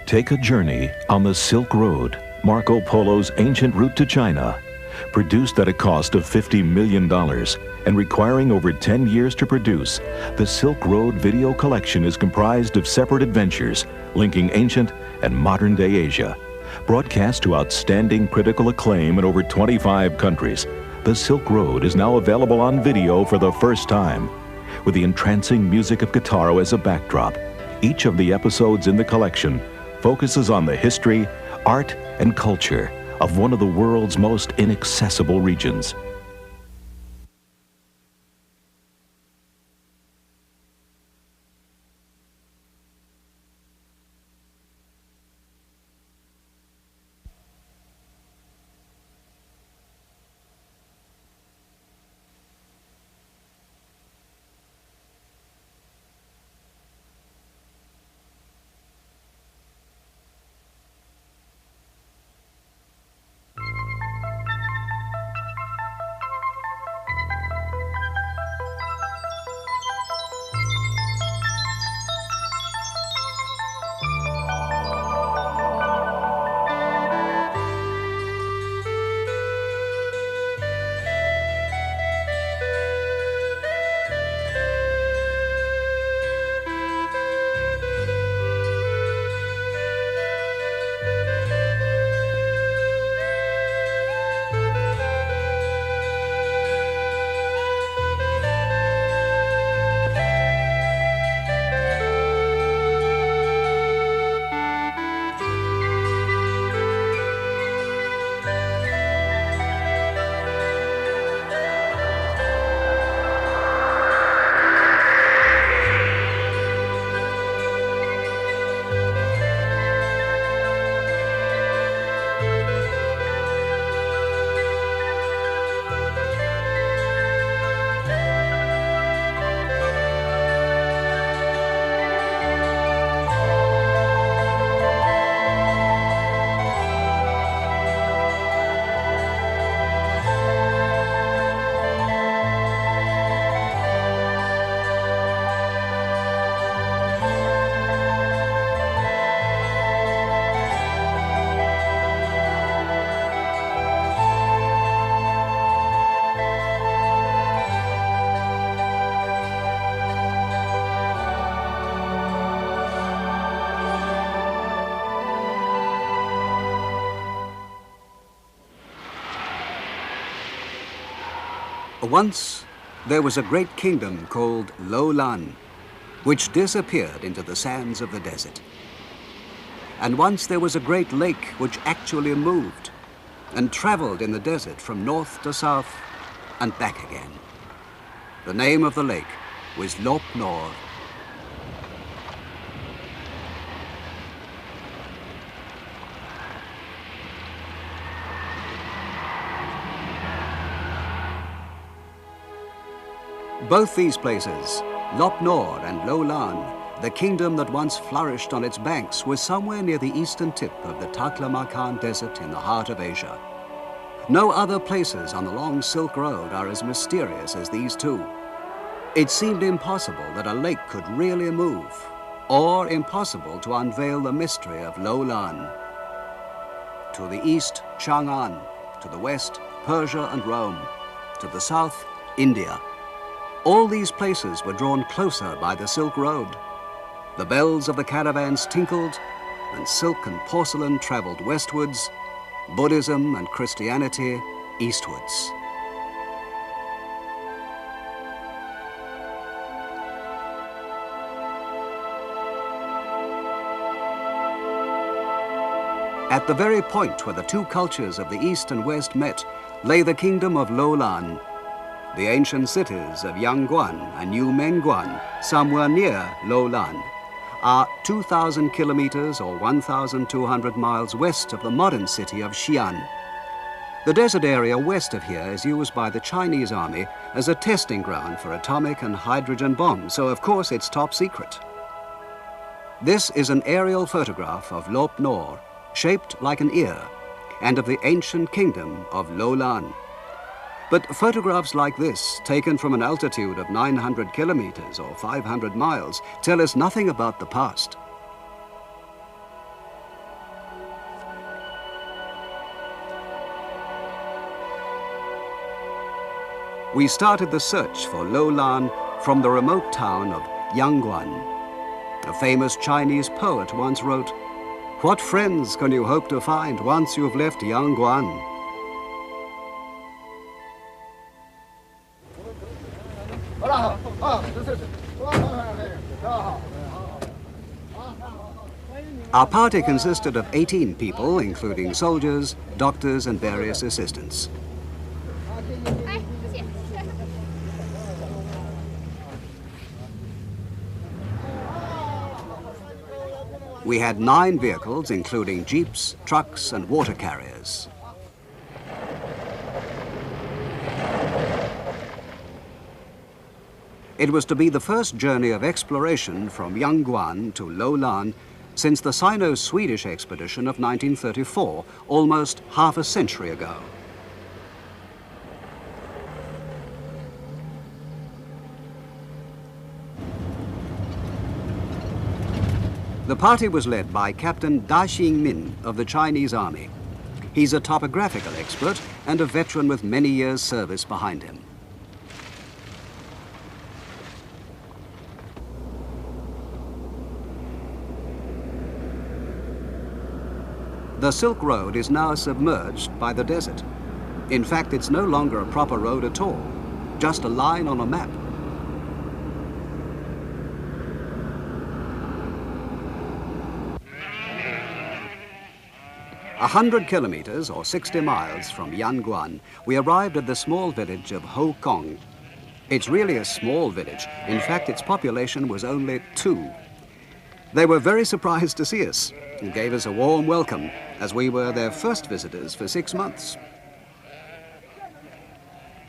Take a journey on the Silk Road, Marco Polo's ancient route to China. Produced at a cost of $50 million and requiring over 10 years to produce, the Silk Road video collection is comprised of separate adventures linking ancient and modern-day Asia. Broadcast to outstanding critical acclaim in over 25 countries, the Silk Road is now available on video for the first time. With the entrancing music of Gitaro as a backdrop, each of the episodes in the collection focuses on the history, art, and culture of one of the world's most inaccessible regions. Once, there was a great kingdom called Lou-Lan, which disappeared into the sands of the desert. And once there was a great lake which actually moved and traveled in the desert from north to south and back again. The name of the lake was Lop-Nor. Both these places, Lop-Nor and Lou-Lan, the kingdom that once flourished on its banks, was somewhere near the eastern tip of the Taklamakan Desert in the heart of Asia. No other places on the long Silk Road are as mysterious as these two. It seemed impossible that a lake could really move, or impossible to unveil the mystery of Lou-Lan. To the east, Chang'an; to the west, Persia and Rome; to the south, India. All these places were drawn closer by the Silk Road. The bells of the caravans tinkled, and silk and porcelain traveled westwards, Buddhism and Christianity eastwards. At the very point where the two cultures of the East and West met lay the kingdom of Lou-Lan. The ancient cities of Yangguan and New Mengguan, somewhere near Lou-Lan, are 2,000 kilometers or 1,200 miles west of the modern city of Xi'an. The desert area west of here is used by the Chinese army as a testing ground for atomic and hydrogen bombs, so of course it's top secret. This is an aerial photograph of Lop-Nor, shaped like an ear, and of the ancient kingdom of Lou-Lan. But photographs like this, taken from an altitude of 900 kilometers or 500 miles, tell us nothing about the past. We started the search for Lou-Lan from the remote town of Yangguan. A famous Chinese poet once wrote, "What friends can you hope to find once you've left Yangguan?" Our party consisted of 18 people, including soldiers, doctors, and various assistants. We had 9 vehicles, including jeeps, trucks, and water carriers. It was to be the first journey of exploration from Yangguan to Lou-Lan since the Sino-Swedish expedition of 1934, almost half a century ago. The party was led by Captain Da Xingmin of the Chinese Army. He's a topographical expert and a veteran with many years' service behind him. The Silk Road is now submerged by the desert. In fact, it's no longer a proper road at all, just a line on a map. 100 kilometers, or 60 miles from Yangguan, we arrived at the small village of Ho-Kong. It's really a small village. In fact, its population was only 2. They were very surprised to see us and gave us a warm welcome, as we were their first visitors for 6 months.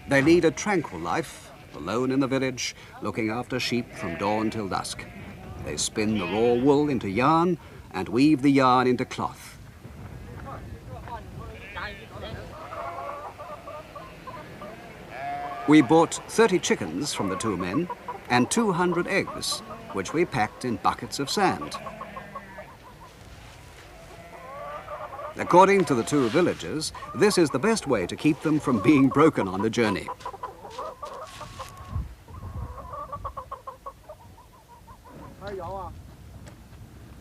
They lead a tranquil life, alone in the village, looking after sheep from dawn till dusk. They spin the raw wool into yarn and weave the yarn into cloth. We bought 30 chickens from the 2 men and 200 eggs, which we packed in buckets of sand. According to the 2 villagers, this is the best way to keep them from being broken on the journey.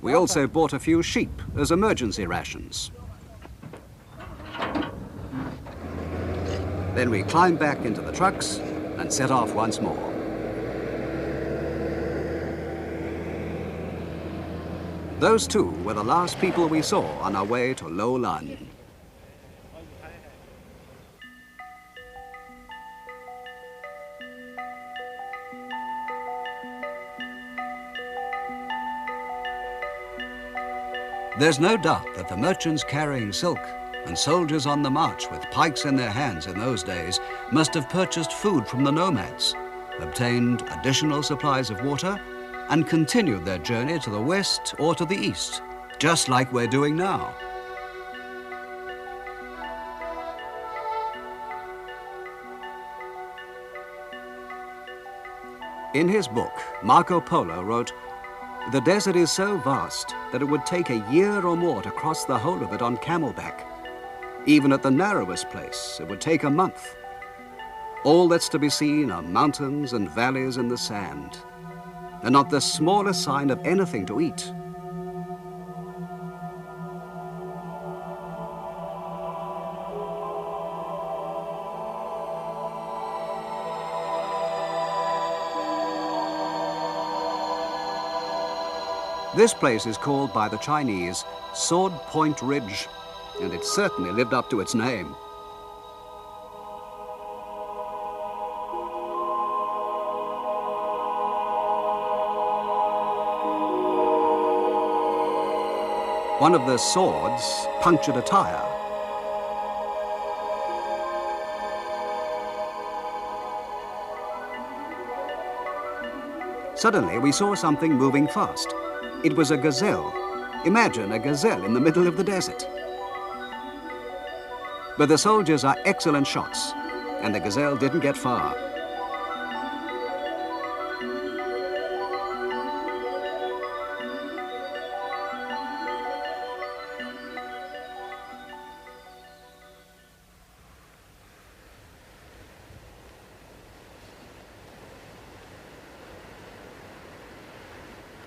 We also bought a few sheep as emergency rations. Then we climbed back into the trucks and set off once more. Those 2 were the last people we saw on our way to Lou-Lan. There's no doubt that the merchants carrying silk and soldiers on the march with pikes in their hands in those days must have purchased food from the nomads, obtained additional supplies of water, and continued their journey to the west or to the east, just like we're doing now. In his book, Marco Polo wrote, "The desert is so vast that it would take a year or more to cross the whole of it on camelback. Even at the narrowest place, it would take a month. All that's to be seen are mountains and valleys in the sand, and not the smallest sign of anything to eat." This place is called by the Chinese Sword Point Ridge, and it certainly lived up to its name. One of the swords punctured a tire. Suddenly, we saw something moving fast. It was a gazelle. Imagine a gazelle in the middle of the desert. But the soldiers are excellent shots, and the gazelle didn't get far.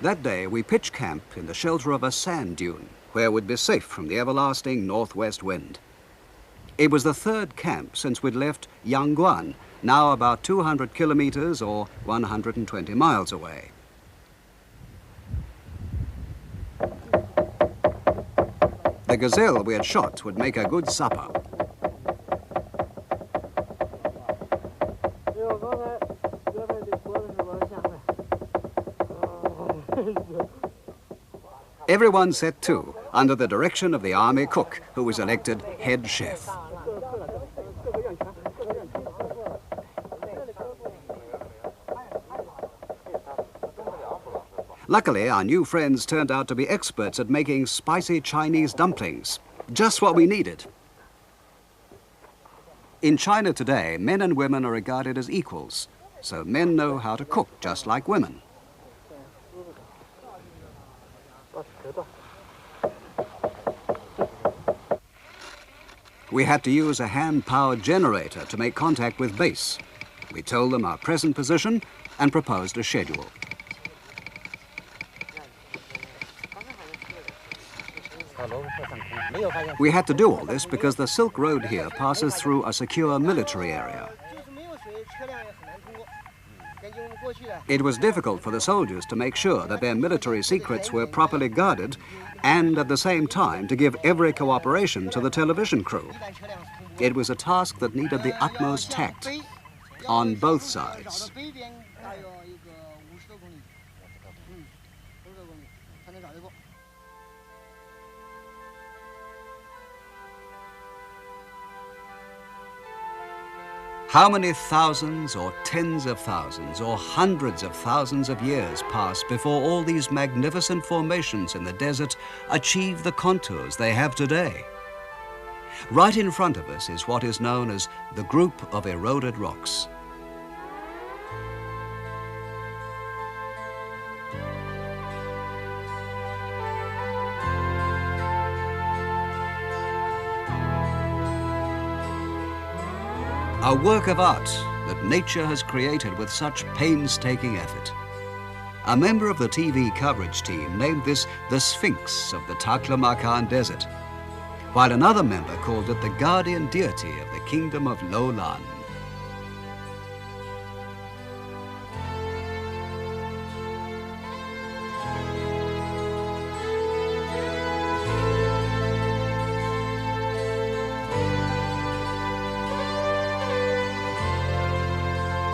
That day we pitched camp in the shelter of a sand dune, where we'd be safe from the everlasting northwest wind. It was the third camp since we'd left Yangguan, now about 200 kilometers or 120 miles away. The gazelle we had shot would make a good supper. Everyone set to, under the direction of the army cook, who was elected head chef. Luckily, our new friends turned out to be experts at making spicy Chinese dumplings, just what we needed. In China today, men and women are regarded as equals, so men know how to cook just like women. We had to use a hand-powered generator to make contact with base. We told them our present position and proposed a schedule. We had to do all this because the Silk Road here passes through a secure military area. It was difficult for the soldiers to make sure that their military secrets were properly guarded and at the same time to give every cooperation to the television crew. It was a task that needed the utmost tact on both sides. How many thousands or tens of thousands or hundreds of thousands of years passed before all these magnificent formations in the desert achieved the contours they have today? Right in front of us is what is known as the group of eroded rocks. A work of art that nature has created with such painstaking effort. A member of the TV coverage team named this the Sphinx of the Taklamakan Desert, while another member called it the guardian deity of the kingdom of Lou-Lan.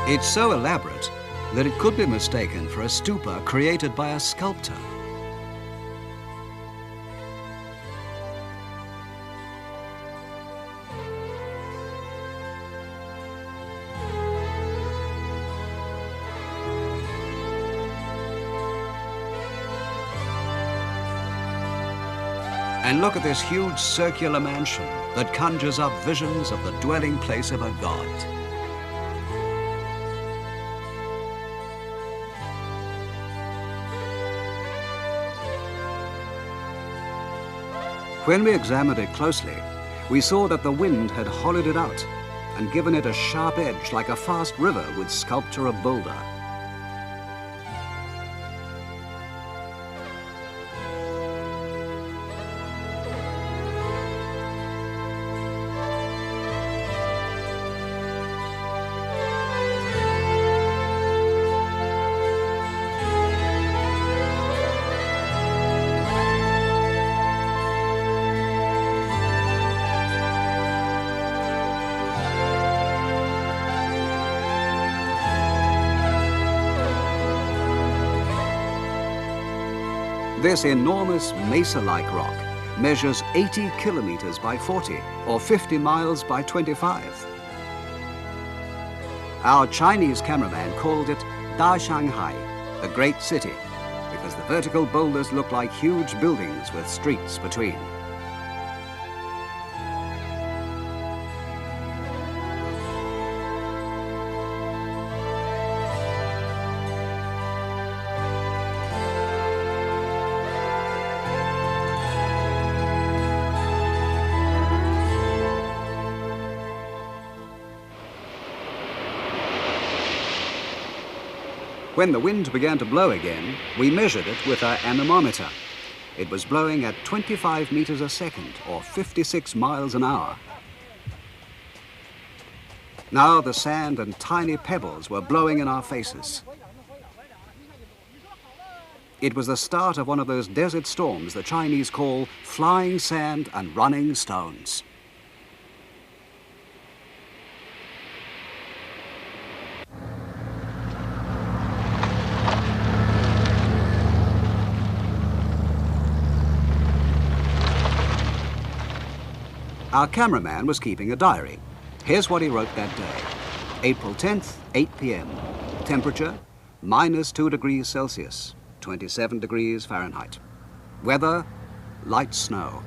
It's so elaborate that it could be mistaken for a stupa created by a sculptor. And look at this huge circular mansion that conjures up visions of the dwelling place of a god. When we examined it closely, we saw that the wind had hollowed it out and given it a sharp edge like a fast river would sculpture a boulder. This enormous mesa-like rock measures 80 kilometers by 40 or 50 miles by 25. Our Chinese cameraman called it Da Shanghai, the great city, because the vertical boulders look like huge buildings with streets between. When the wind began to blow again, we measured it with our anemometer. It was blowing at 25 meters a second, or 56 miles an hour. Now the sand and tiny pebbles were blowing in our faces. It was the start of one of those desert storms the Chinese call flying sand and running stones. Our cameraman was keeping a diary. Here's what he wrote that day. April 10th, 8 p.m. Temperature, -2 degrees Celsius, 27 degrees Fahrenheit. Weather, light snow.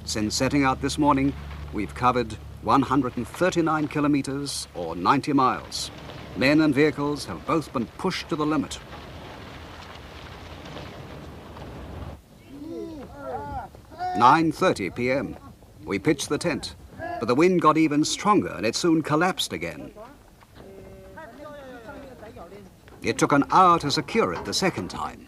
Since setting out this morning, we've covered 139 kilometers, or 90 miles. Men and vehicles have both been pushed to the limit. "9:30 p.m. We pitched the tent, but the wind got even stronger and it soon collapsed again. It took an hour to secure it the second time.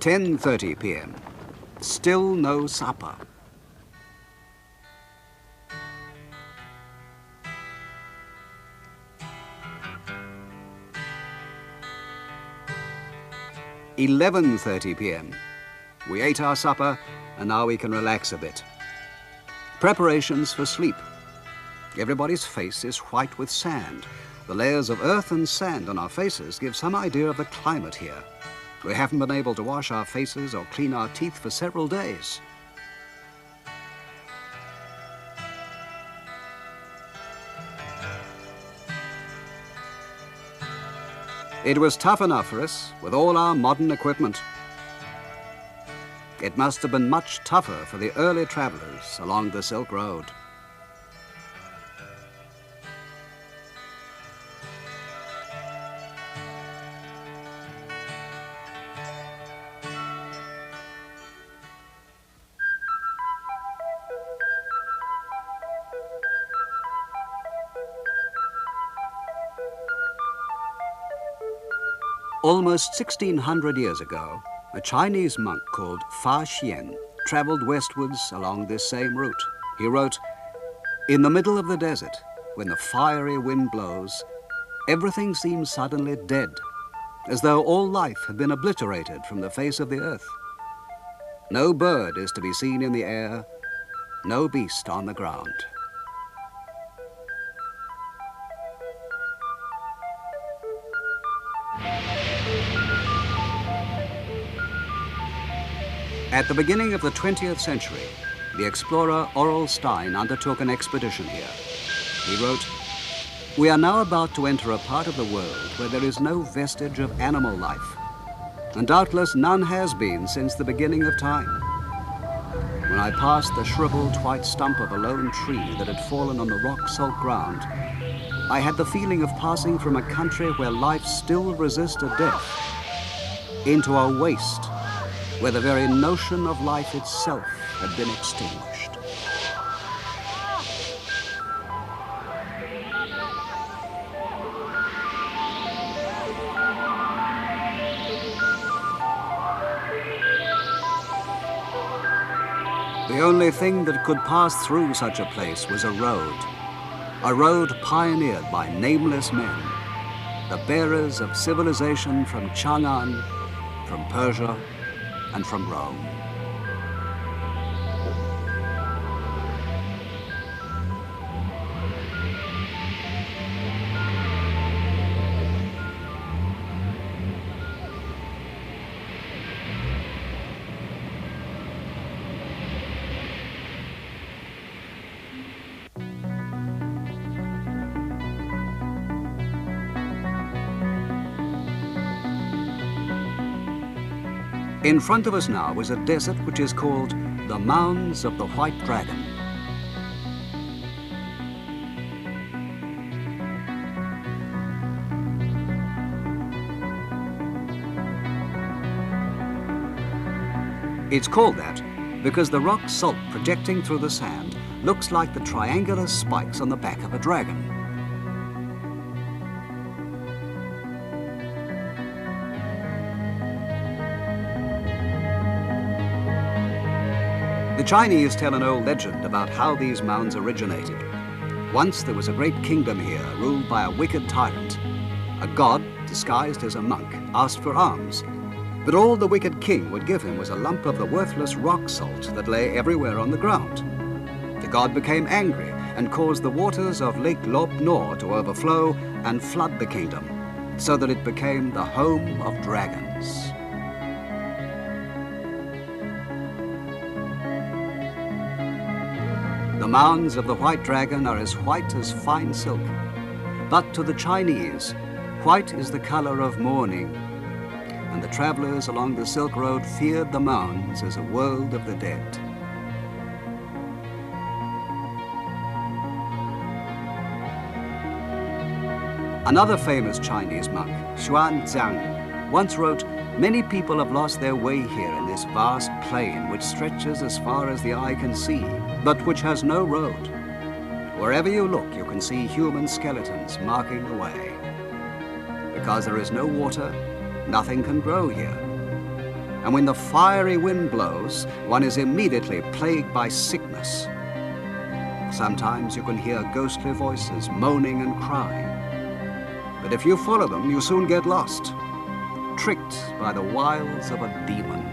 "10:30 p.m. Still no supper. "11:30 p.m. We ate our supper and now we can relax a bit. Preparations for sleep. Everybody's face is white with sand. The layers of earth and sand on our faces give some idea of the climate here. We haven't been able to wash our faces or clean our teeth for several days. It was tough enough for us with all our modern equipment. It must have been much tougher for the early travelers along the Silk Road. Almost 1600 years ago, a Chinese monk called Fa Xian traveled westwards along this same route. He wrote, "In the middle of the desert, when the fiery wind blows, everything seems suddenly dead, as though all life had been obliterated from the face of the earth. No bird is to be seen in the air, no beast on the ground." At the beginning of the 20th century, the explorer Oral Stein undertook an expedition here. He wrote, "We are now about to enter a part of the world where there is no vestige of animal life, and doubtless none has been since the beginning of time. When I passed the shriveled white stump of a lone tree that had fallen on the rock-salt ground, I had the feeling of passing from a country where life still resisted death into a waste where the very notion of life itself had been extinguished." The only thing that could pass through such a place was a road pioneered by nameless men, the bearers of civilization from Chang'an, from Persia, and from Rome. In front of us now was a desert which is called the Mounds of the White Dragon. It's called that because the rock salt projecting through the sand looks like the triangular spikes on the back of a dragon. The Chinese tell an old legend about how these mounds originated. Once there was a great kingdom here ruled by a wicked tyrant. A god, disguised as a monk, asked for alms, but all the wicked king would give him was a lump of the worthless rock salt that lay everywhere on the ground. The god became angry and caused the waters of Lake Lop-Nor to overflow and flood the kingdom, so that it became the home of dragons. The mounds of the White Dragon are as white as fine silk, but to the Chinese, white is the color of mourning, and the travelers along the Silk Road feared the mounds as a world of the dead. Another famous Chinese monk, Xuanzang, once wrote, "Many people have lost their way here in this vast plain which stretches as far as the eye can see, but which has no road. Wherever you look, you can see human skeletons marking the way. Because there is no water, nothing can grow here. And when the fiery wind blows, one is immediately plagued by sickness. Sometimes you can hear ghostly voices moaning and crying. But if you follow them, you soon get lost, tricked by the wiles of a demon."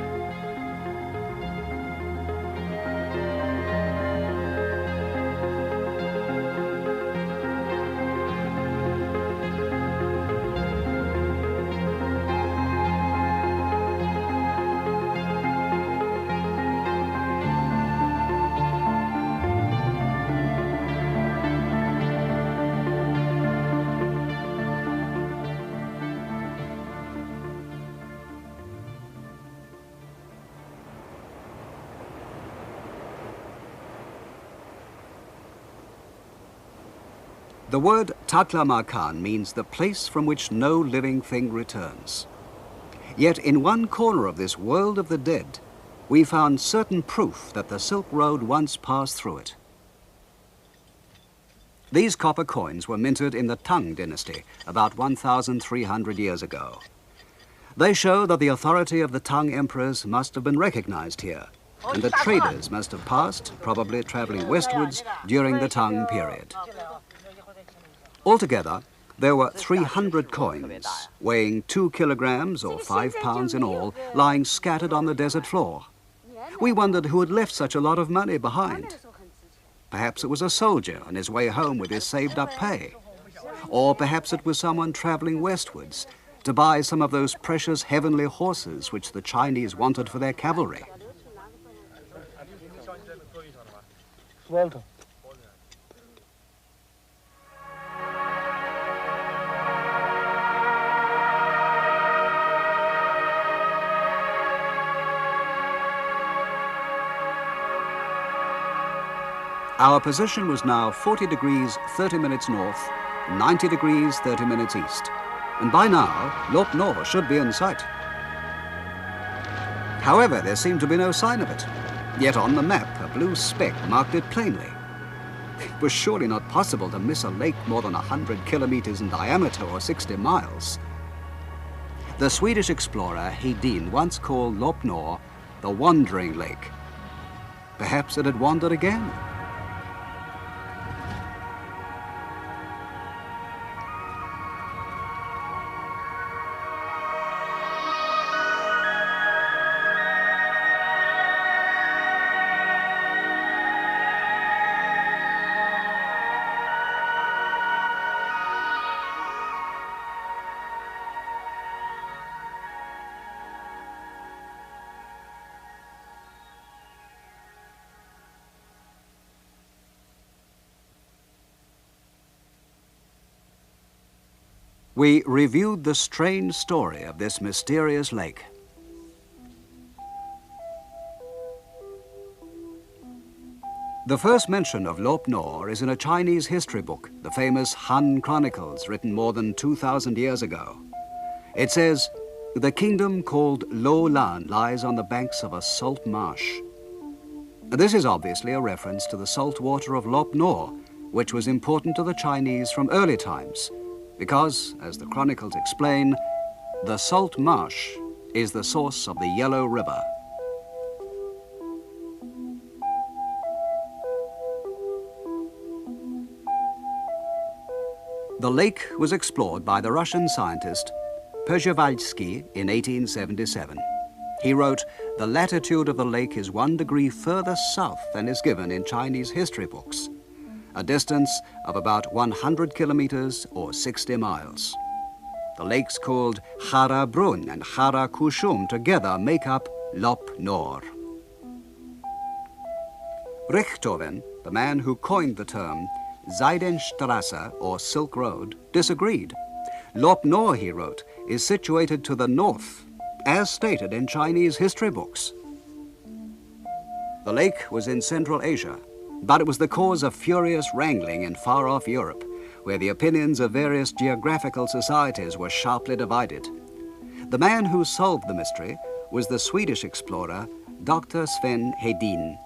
The word Taklamakan means the place from which no living thing returns. Yet in one corner of this world of the dead, we found certain proof that the Silk Road once passed through it. These copper coins were minted in the Tang dynasty about 1,300 years ago. They show that the authority of the Tang emperors must have been recognized here, and that traders must have passed, probably traveling westwards, during the Tang period. Altogether, there were 300 coins, weighing 2 kilograms or 5 pounds in all, lying scattered on the desert floor. We wondered who had left such a lot of money behind. Perhaps it was a soldier on his way home with his saved-up pay. Or perhaps it was someone traveling westwards to buy some of those precious heavenly horses which the Chinese wanted for their cavalry. Our position was now 40 degrees 30 minutes north, 90 degrees 30 minutes east, and by now Lop-Nor should be in sight. However, there seemed to be no sign of it, yet on the map a blue speck marked it plainly. It was surely not possible to miss a lake more than 100 kilometers in diameter or 60 miles. The Swedish explorer Hedin once called Lop-Nor the Wandering Lake. Perhaps it had wandered again. We reviewed the strange story of this mysterious lake. The first mention of Lop-Nor is in a Chinese history book, the famous Han Chronicles, written more than 2,000 years ago. It says, "The kingdom called Lou-Lan lies on the banks of a salt marsh. This is obviously a reference to the salt water of Lop Nor, which was important to the Chinese from early times, because, as the chronicles explain, the salt marsh is the source of the Yellow River. The lake was explored by the Russian scientist Przewalski in 1877. He wrote, "The latitude of the lake is 1 degree further south than is given in Chinese history books, a distance of about 100 kilometers or 60 miles. The lakes called Hara Brun and Hara Kushum together make up Lop Nor." Richthofen, the man who coined the term Seidenstrasse, or Silk Road, disagreed. Lop Nor, he wrote, is situated to the north, as stated in Chinese history books. The lake was in Central Asia, but it was the cause of furious wrangling in far-off Europe, where the opinions of various geographical societies were sharply divided. The man who solved the mystery was the Swedish explorer, Dr. Sven Hedin.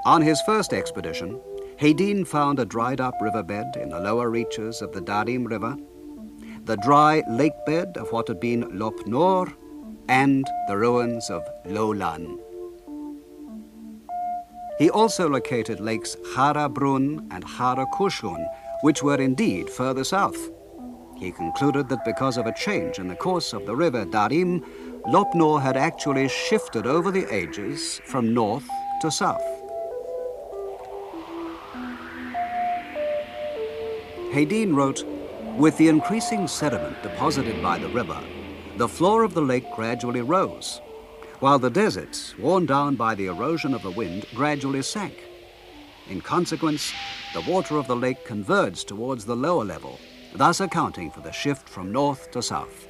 On his first expedition, Hedin found a dried-up riverbed in the lower reaches of the Darim River, the dry lake bed of what had been Lop Nor, and the ruins of Lou-Lan. He also located lakes Hara Brun and Hara Kushun, which were indeed further south. He concluded that because of a change in the course of the river Darim, Lop Nor had actually shifted over the ages from north to south. Hedin wrote, "With the increasing sediment deposited by the river, the floor of the lake gradually rose, while the desert, worn down by the erosion of the wind, gradually sank. In consequence, the water of the lake converged towards the lower level, thus accounting for the shift from north to south."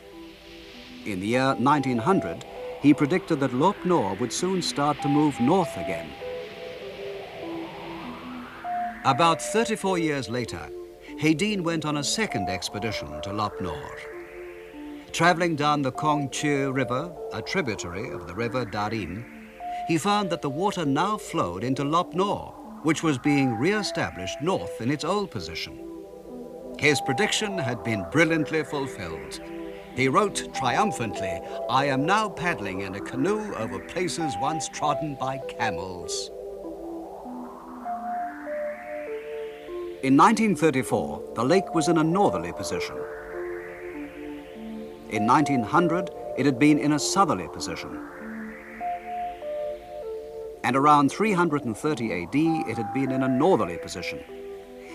In the year 1900, he predicted that Lop Nor would soon start to move north again. About 34 years later, Hedin went on a second expedition to Lop Nor. Traveling down the Kongchu River, a tributary of the river Darim, he found that the water now flowed into Lop Nor, which was being re-established north in its old position. His prediction had been brilliantly fulfilled. He wrote triumphantly, "I am now paddling in a canoe over places once trodden by camels." In 1934, the lake was in a northerly position. In 1900, it had been in a southerly position. And around 330 AD, it had been in a northerly position.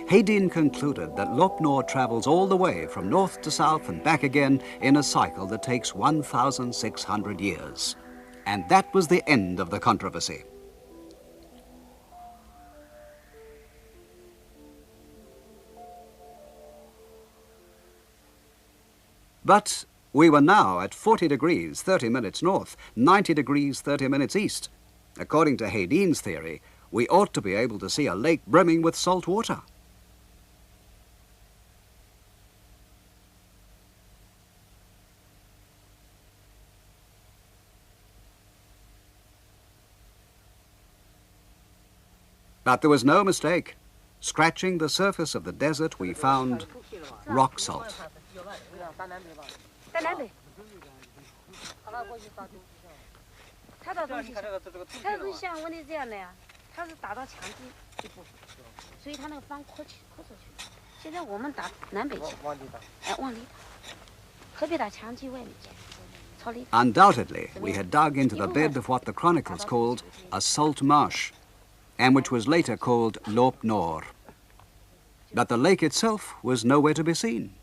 Hedin concluded that Lop Nor travels all the way from north to south and back again in a cycle that takes 1,600 years. And that was the end of the controversy. But we were now at 40 degrees 30 minutes north, 90 degrees 30 minutes east. According to Hedin's theory, we ought to be able to see a lake brimming with salt water. But there was no mistake. Scratching the surface of the desert, we found rock salt. Undoubtedly, we had dug into the bed of what the chronicles called a salt marsh, and which was later called Lop Nor. But the lake itself was nowhere to be seen.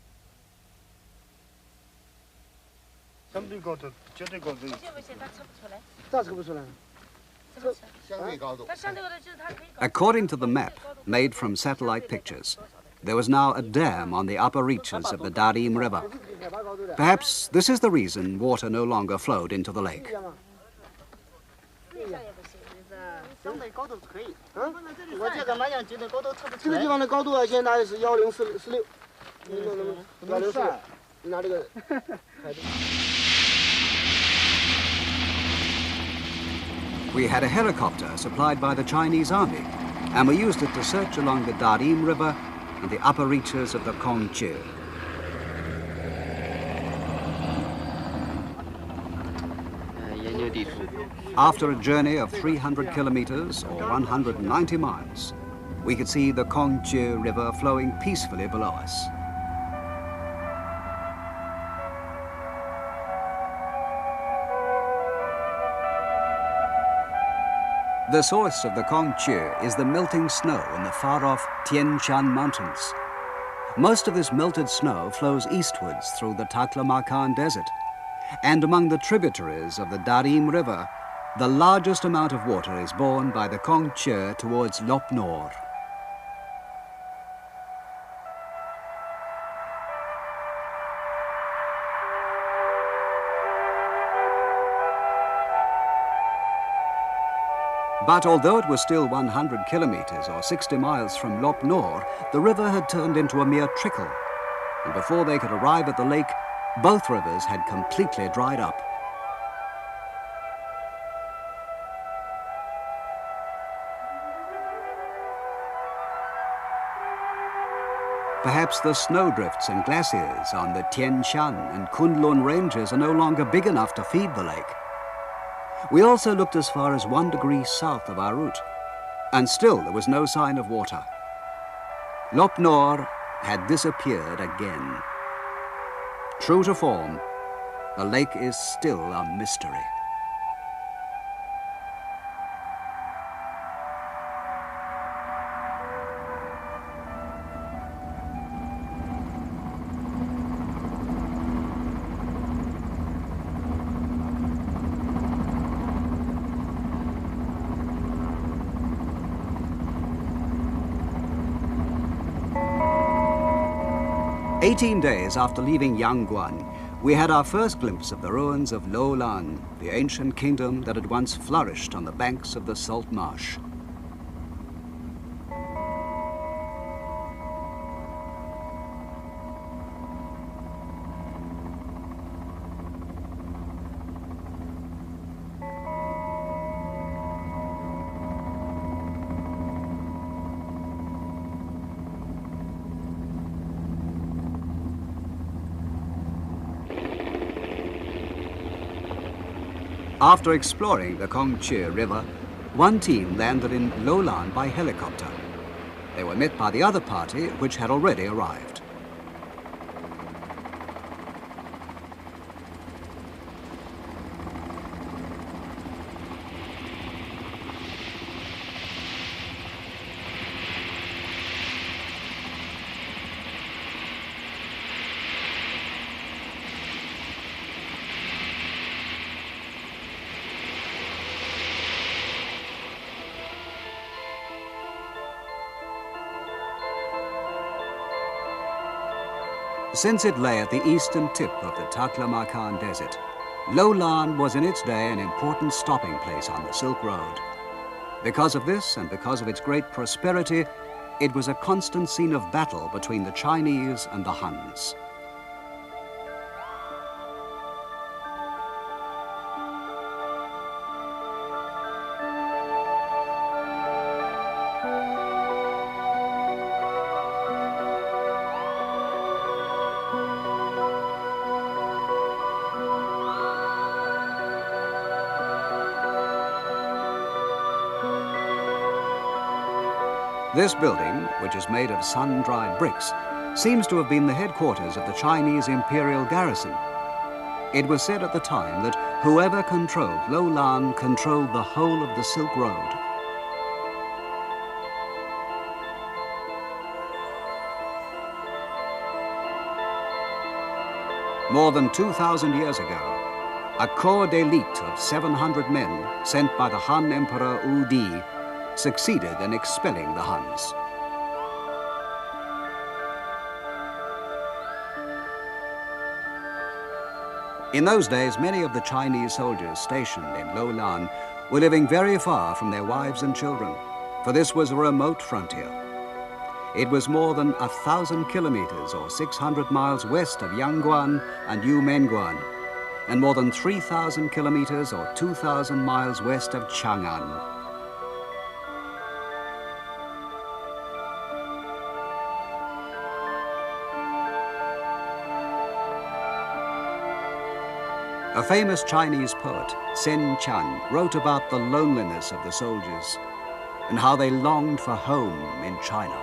According to the map made from satellite pictures, there was now a dam on the upper reaches of the Darim River. Perhaps this is the reason water no longer flowed into the lake. We had a helicopter supplied by the Chinese army, and we used it to search along the Darim River and the upper reaches of the Kongche. After a journey of 300 kilometers or 190 miles, we could see the Kongche River flowing peacefully below us. The source of the Kongche is the melting snow in the far-off Tian Shan Mountains. Most of this melted snow flows eastwards through the Taklamakan Desert, and among the tributaries of the Darim River, the largest amount of water is borne by the Kongche towards Lop Nor. But although it was still 100 kilometers or 60 miles from Lop Nor, the river had turned into a mere trickle, and before they could arrive at the lake, both rivers had completely dried up. Perhaps the snowdrifts and glaciers on the Tian Shan and Kunlun ranges are no longer big enough to feed the lake. We also looked as far as 1 degree south of our route, and still there was no sign of water. Lop Nor had disappeared again. True to form, the lake is still a mystery. "18 days after leaving Yangguan, we had our first glimpse of the ruins of Lou-Lan, the ancient kingdom that had once flourished on the banks of the salt marsh. After exploring the Kongche River, one team landed in Lou-Lan by helicopter. They were met by the other party, which had already arrived. Since it lay at the eastern tip of the Taklamakan Desert, Lou-Lan was in its day an important stopping place on the Silk Road. Because of this, and because of its great prosperity, it was a constant scene of battle between the Chinese and the Huns. This building, which is made of sun-dried bricks, seems to have been the headquarters of the Chinese imperial garrison. It was said at the time that whoever controlled Lou-Lan controlled the whole of the Silk Road. More than 2,000 years ago, a corps d'élite of 700 men sent by the Han Emperor Wu Di succeeded in expelling the Huns. In those days, many of the Chinese soldiers stationed in Lou-Lan were living very far from their wives and children, for this was a remote frontier. It was more than 1,000 kilometers or 600 miles west of Yangguan and Yumenguan, and more than 3,000 kilometers or 2,000 miles west of Chang'an. A famous Chinese poet, Sen Chan, wrote about the loneliness of the soldiers and how they longed for home in China.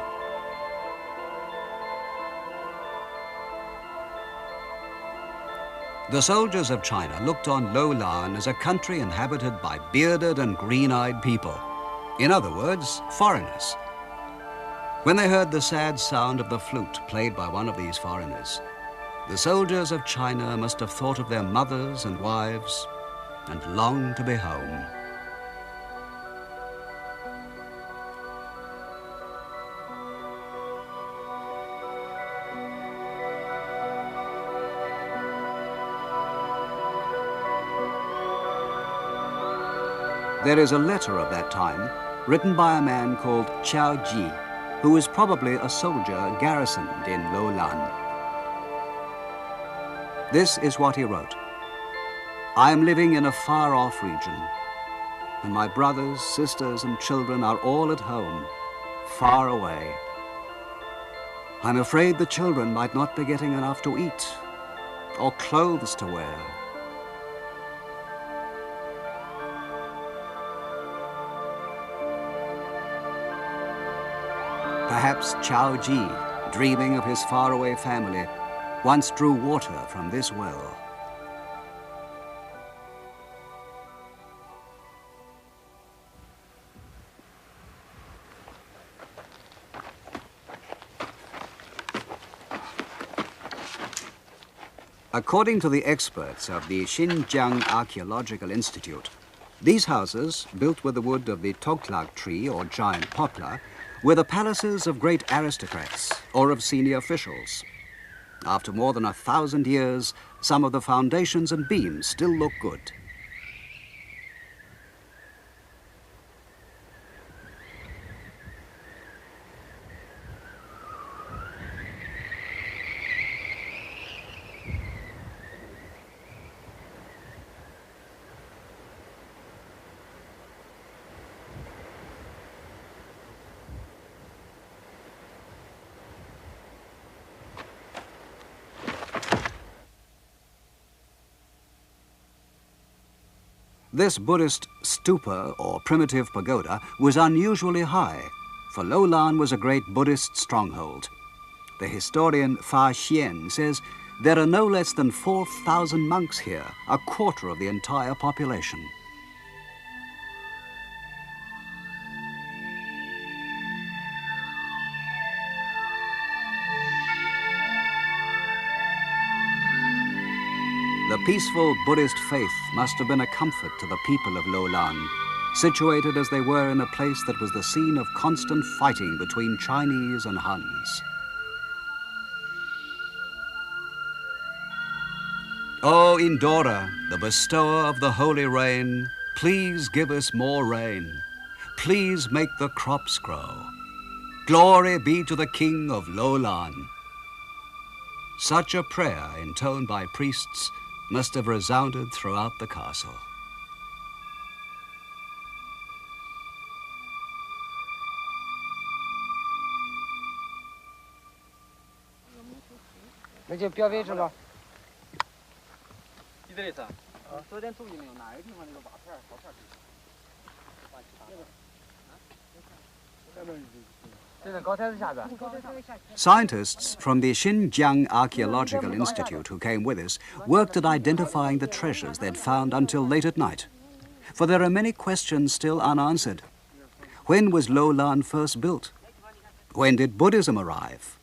The soldiers of China looked on Lou-Lan as a country inhabited by bearded and green-eyed people. In other words, foreigners. When they heard the sad sound of the flute played by one of these foreigners, the soldiers of China must have thought of their mothers and wives and longed to be home. There is a letter of that time written by a man called Qiao Ji, who was probably a soldier garrisoned in Lou-Lan. This is what he wrote. I am living in a far-off region, and my brothers, sisters, and children are all at home, far away. I'm afraid the children might not be getting enough to eat or clothes to wear. Perhaps Qiao Ji, dreaming of his faraway family, once drew water from this well. According to the experts of the Xinjiang Archaeological Institute, these houses, built with the wood of the toklak tree or giant poplar, were the palaces of great aristocrats or of senior officials. After more than 1,000 years, some of the foundations and beams still look good. This Buddhist stupa, or primitive pagoda, was unusually high, for Lou-Lan was a great Buddhist stronghold. The historian Fa Xian says there are no less than 4,000 monks here, a quarter of the entire population. The peaceful Buddhist faith must have been a comfort to the people of Lou-Lan, situated as they were in a place that was the scene of constant fighting between Chinese and Huns. O Indora, the bestower of the holy rain, please give us more rain. Please make the crops grow. Glory be to the King of Lou-Lan. Such a prayer, intoned by priests, must have resounded throughout the castle. Scientists from the Xinjiang Archaeological Institute who came with us worked at identifying the treasures they'd found until late at night. For there are many questions still unanswered. When was Lou-Lan first built? When did Buddhism arrive?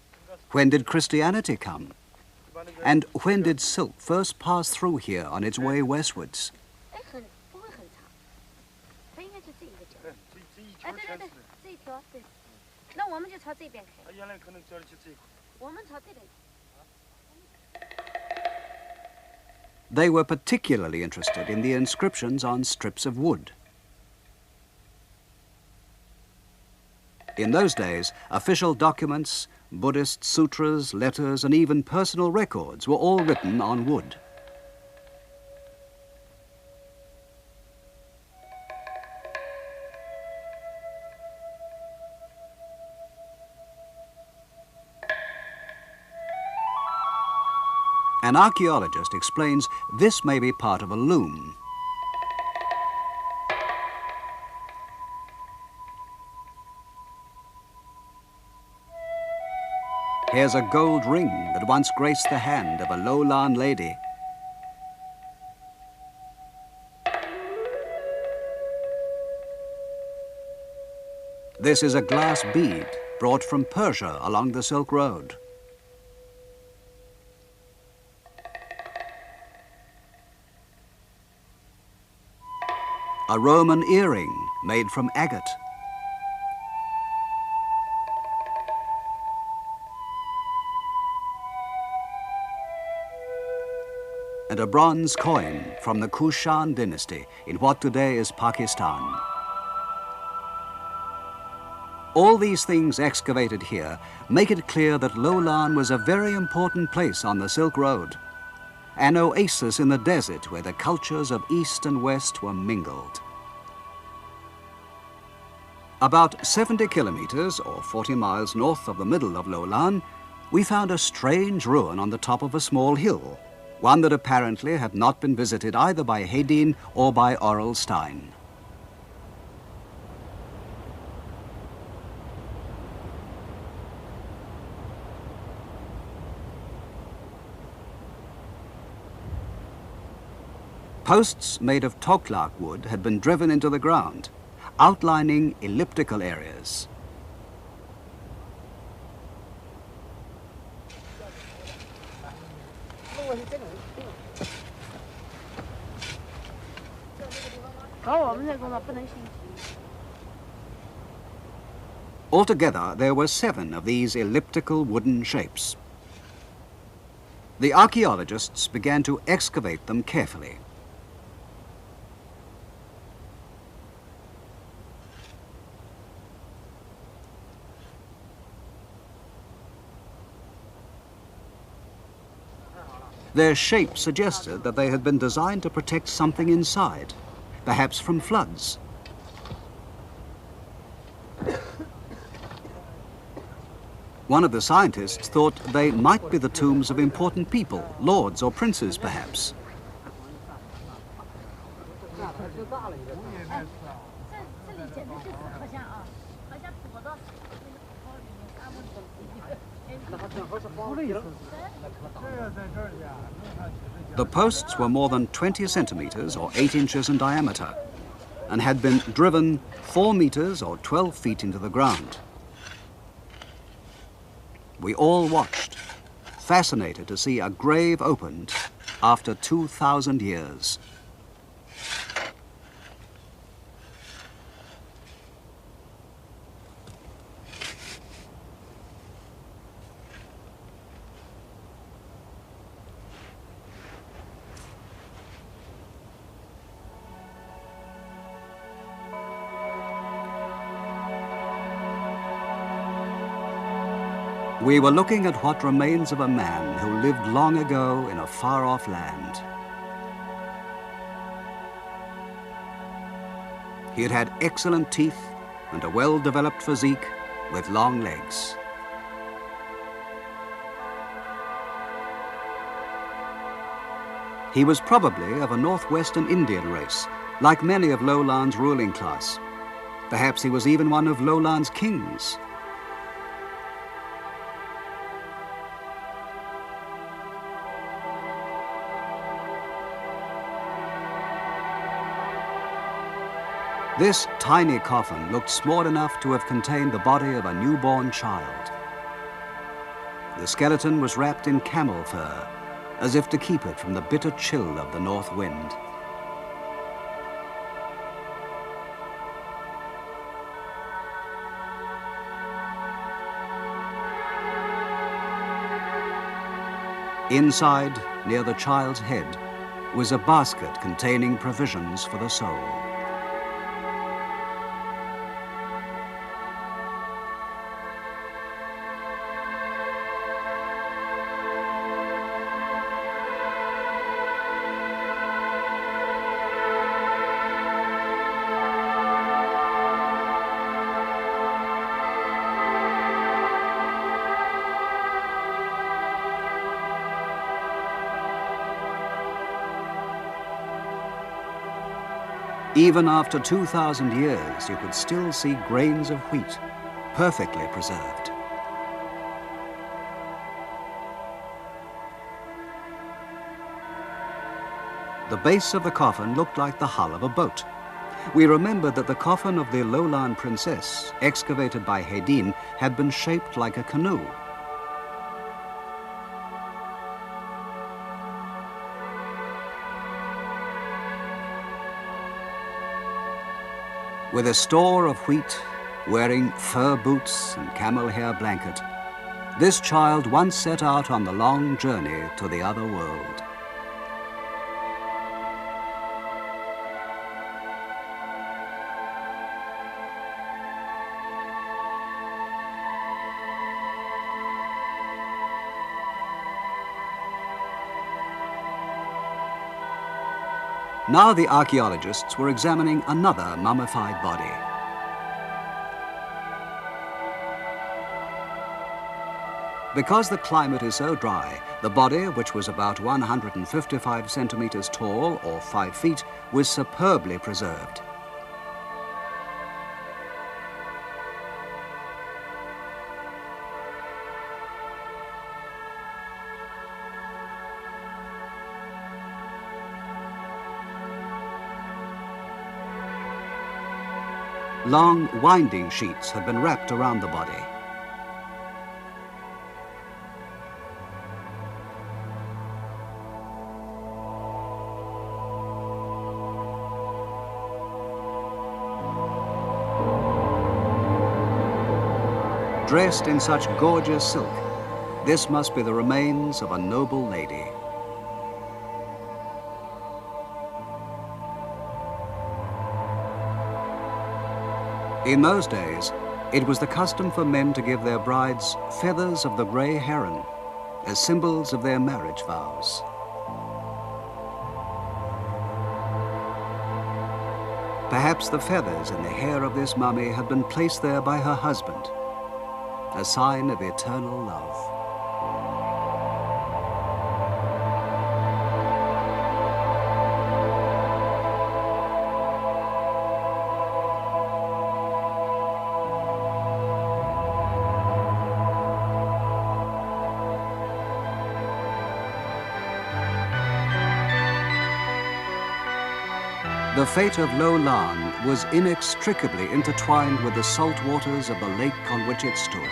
When did Christianity come? And when did silk first pass through here on its way westwards? They were particularly interested in the inscriptions on strips of wood. In those days, official documents, Buddhist sutras, letters, and even personal records were all written on wood. An archaeologist explains this may be part of a loom. Here's a gold ring that once graced the hand of a Lou-Lan lady. This is a glass bead brought from Persia along the Silk Road. A Roman earring made from agate. And a bronze coin from the Kushan dynasty in what today is Pakistan. All these things excavated here make it clear that Lou-Lan was a very important place on the Silk Road, an oasis in the desert where the cultures of East and West were mingled. About 70 kilometers, or 40 miles north of the middle of Lou-Lan, we found a strange ruin on the top of a small hill, one that apparently had not been visited either by Hedin or by Aurel Stein. Posts made of toklak wood had been driven into the ground, outlining elliptical areas. Altogether, there were 7 of these elliptical wooden shapes. The archaeologists began to excavate them carefully. Their shape suggested that they had been designed to protect something inside, perhaps from floods. One of the scientists thought they might be the tombs of important people, lords or princes perhaps. The posts were more than 20 centimeters or 8 inches in diameter and had been driven 4 meters or 12 feet into the ground. We all watched, fascinated to see a grave opened after 2,000 years. We were looking at what remains of a man who lived long ago in a far-off land. He had had excellent teeth and a well-developed physique with long legs. He was probably of a northwestern Indian race, like many of Lou-Lan's ruling class. Perhaps he was even one of Lou-Lan's kings. This tiny coffin looked small enough to have contained the body of a newborn child. The skeleton was wrapped in camel fur, as if to keep it from the bitter chill of the north wind. Inside, near the child's head, was a basket containing provisions for the soul. Even after 2,000 years, you could still see grains of wheat, perfectly preserved. The base of the coffin looked like the hull of a boat. We remembered that the coffin of the Lou-Lan princess, excavated by Hedin, had been shaped like a canoe. With a store of wheat, wearing fur boots and camel hair blanket, this child once set out on the long journey to the other world. Now the archaeologists were examining another mummified body. Because the climate is so dry, the body, which was about 155 centimeters tall or 5 feet, was superbly preserved. Long winding sheets had been wrapped around the body. Dressed in such gorgeous silk, this must be the remains of a noble lady. In those days, it was the custom for men to give their brides feathers of the grey heron as symbols of their marriage vows. Perhaps the feathers in the hair of this mummy had been placed there by her husband, a sign of eternal love. The fate of Lou-Lan was inextricably intertwined with the salt waters of the lake on which it stood.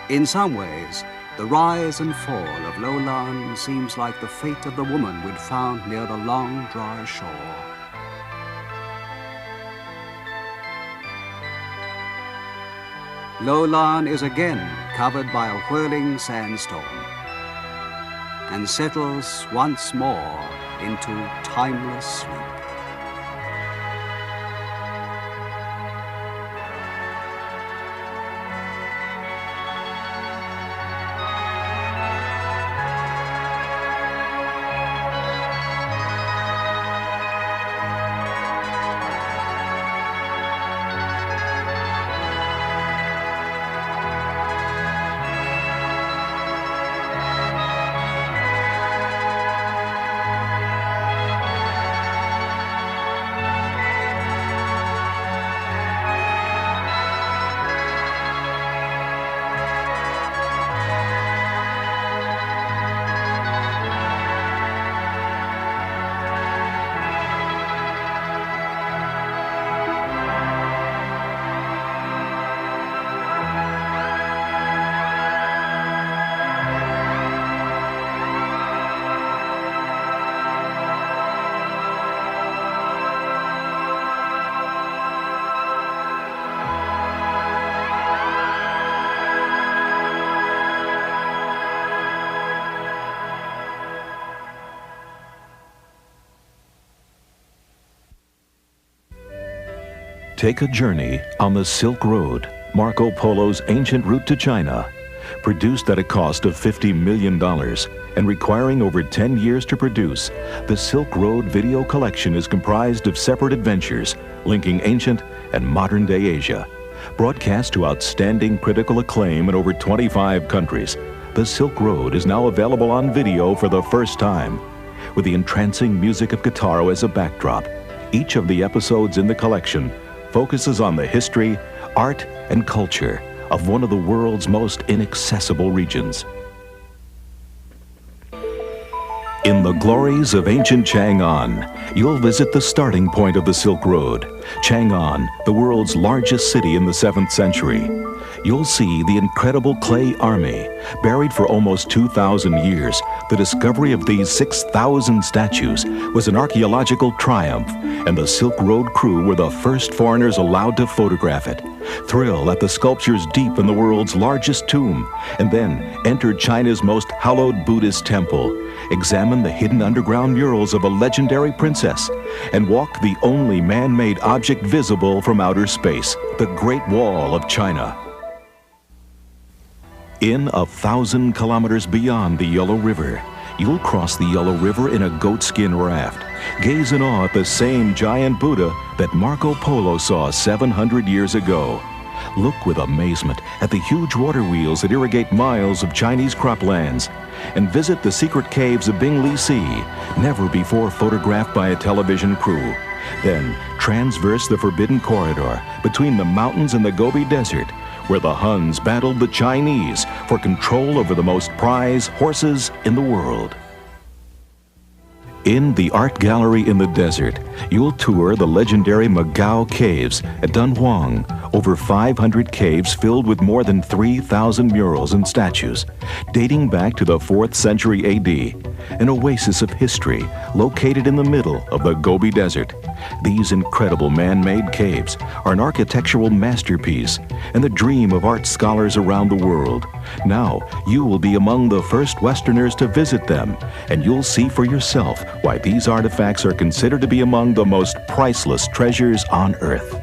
In some ways, the rise and fall of Lou-Lan seems like the fate of the woman we'd found near the long, dry shore. Lou-Lan is again covered by a whirling sandstorm and settles once more into timeless sleep. Take a journey on the Silk Road, Marco Polo's ancient route to China. Produced at a cost of $50 million and requiring over 10 years to produce, the Silk Road video collection is comprised of separate adventures linking ancient and modern-day Asia. Broadcast to outstanding critical acclaim in over 25 countries, the Silk Road is now available on video for the first time. With the entrancing music of Guitar as a backdrop, Each of the episodes in the collection focuses on the history, art, and culture of one of the world's most inaccessible regions. In the glories of ancient Chang'an, you'll visit the starting point of the Silk Road, Chang'an, the world's largest city in the 7th century. You'll see the incredible clay army. Buried for almost 2,000 years, the discovery of these 6,000 statues was an archaeological triumph, and the Silk Road crew were the first foreigners allowed to photograph it. Thrill at the sculptures deep in the world's largest tomb, and then enter China's most hallowed Buddhist temple. Examine the hidden underground murals of a legendary princess, and walk the only man-made object visible from outer space, the Great Wall of China. In 1,000 kilometers beyond the Yellow River, you'll cross the Yellow River in a goatskin raft. Gaze in awe at the same giant Buddha that Marco Polo saw 700 years ago. Look with amazement at the huge water wheels that irrigate miles of Chinese croplands, and visit the secret caves of Bingli Sea, never before photographed by a television crew. Then transverse the forbidden corridor between the mountains and the Gobi Desert, where the Huns battled the Chinese for control over the most prized horses in the world. In the art gallery in the desert, you'll tour the legendary Magao Caves at Dunhuang, over 500 caves filled with more than 3,000 murals and statues, dating back to the 4th century AD, an oasis of history located in the middle of the Gobi Desert. These incredible man-made caves are an architectural masterpiece and the dream of art scholars around the world. Now, you will be among the first Westerners to visit them, and you'll see for yourself why these artifacts are considered to be among the most priceless treasures on Earth.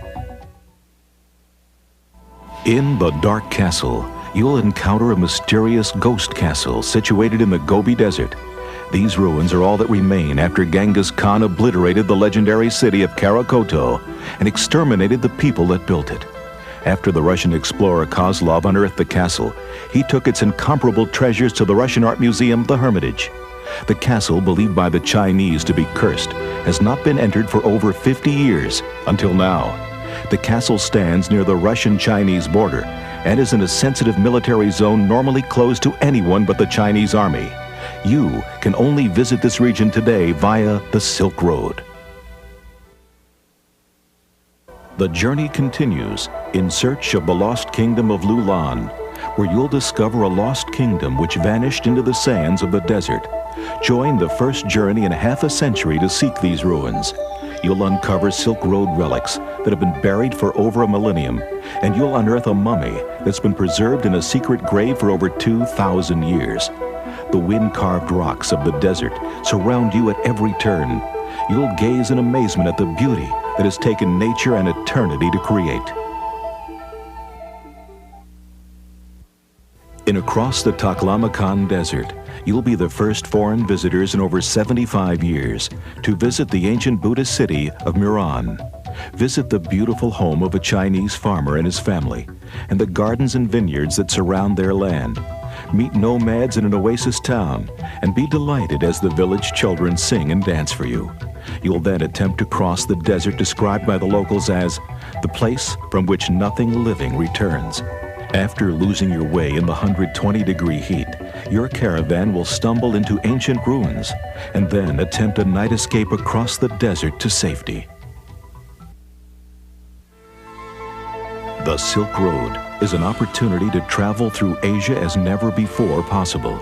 In the Dark Castle, you'll encounter a mysterious ghost castle situated in the Gobi Desert. These ruins are all that remain after Genghis Khan obliterated the legendary city of Karakoto and exterminated the people that built it. After the Russian explorer Kozlov unearthed the castle, he took its incomparable treasures to the Russian art museum, the Hermitage. The castle, believed by the Chinese to be cursed, has not been entered for over 50 years until now. The castle stands near the Russian-Chinese border and is in a sensitive military zone normally closed to anyone but the Chinese army. You can only visit this region today via the Silk Road. The journey continues in search of the lost kingdom of Lou-Lan, where you'll discover a lost kingdom which vanished into the sands of the desert. Join the first journey in half a century to seek these ruins. You'll uncover Silk Road relics that have been buried for over a millennium, and you'll unearth a mummy that's been preserved in a secret grave for over 2,000 years. The wind-carved rocks of the desert surround you at every turn. You'll gaze in amazement at the beauty that has taken nature an eternity to create. In across the Taklamakan Desert, you'll be the first foreign visitors in over 75 years to visit the ancient Buddhist city of Miran. Visit the beautiful home of a Chinese farmer and his family, and the gardens and vineyards that surround their land. Meet nomads in an oasis town, and be delighted as the village children sing and dance for you. You'll then attempt to cross the desert described by the locals as the place from which nothing living returns. After losing your way in the 120-degree heat, your caravan will stumble into ancient ruins and then attempt a night escape across the desert to safety. The Silk Road is an opportunity to travel through Asia as never before possible.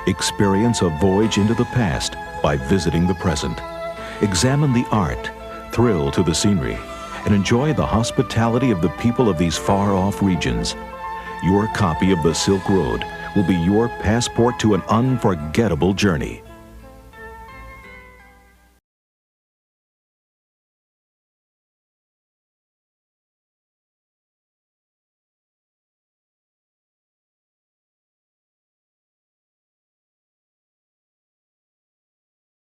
Experience a voyage into the past by visiting the present. Examine the art, thrill to the scenery, and enjoy the hospitality of the people of these far-off regions. Your copy of the Silk Road will be your passport to an unforgettable journey.